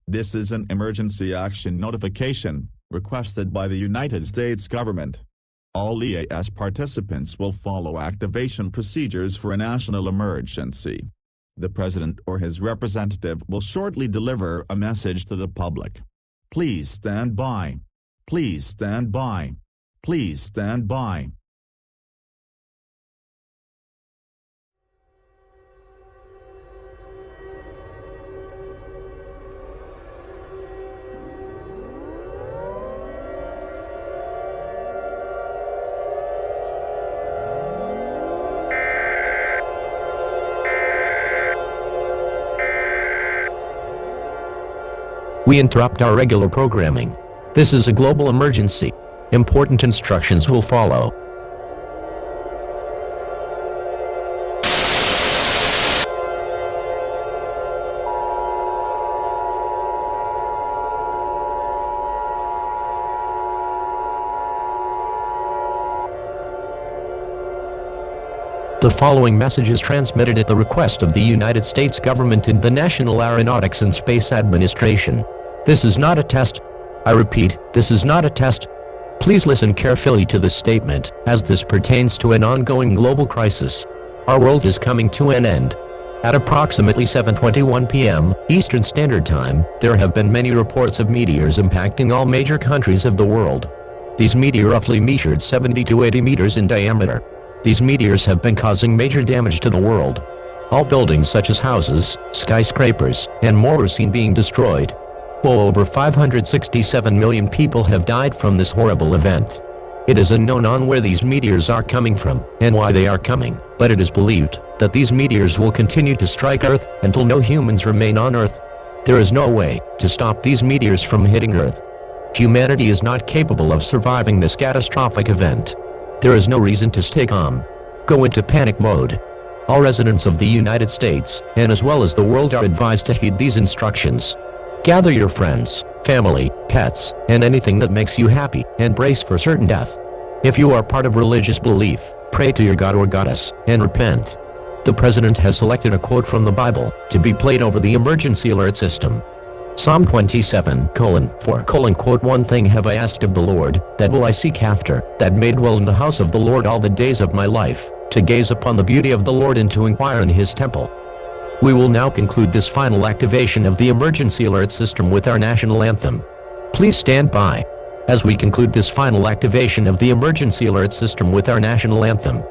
This is an emergency action notification, requested by the United States government. All EAS participants will follow activation procedures for a national emergency. The President or his representative will shortly deliver a message to the public. Please stand by. Please stand by. Please stand by. We interrupt our regular programming. This is a global emergency. Important instructions will follow. The following message is transmitted at the request of the United States government and the National Aeronautics and Space Administration. This is not a test. I repeat, this is not a test. Please listen carefully to this statement, as this pertains to an ongoing global crisis. Our world is coming to an end. At approximately 7:21 p.m. Eastern Standard Time, there have been many reports of meteors impacting all major countries of the world. These meteors roughly measured 70 to 80 meters in diameter. These meteors have been causing major damage to the world. All buildings such as houses, skyscrapers, and more are seen being destroyed. Well over 567 million people have died from this horrible event. It is unknown on where these meteors are coming from, and why they are coming, but it is believed that these meteors will continue to strike Earth until no humans remain on Earth. There is no way to stop these meteors from hitting Earth. Humanity is not capable of surviving this catastrophic event. There is no reason to stay calm. Go into panic mode. All residents of the United States, and as well as the world, are advised to heed these instructions. Gather your friends, family, pets, and anything that makes you happy, and brace for certain death. If you are part of religious belief, pray to your God or goddess, and repent. The President has selected a quote from the Bible, to be played over the emergency alert system. Psalm 27:4: "One thing have I asked of the Lord, that will I seek after, that may dwell in the house of the Lord all the days of my life, to gaze upon the beauty of the Lord and to inquire in his temple." We will now conclude this final activation of the emergency alert system with our national anthem. Please stand by as we conclude this final activation of the emergency alert system with our national anthem.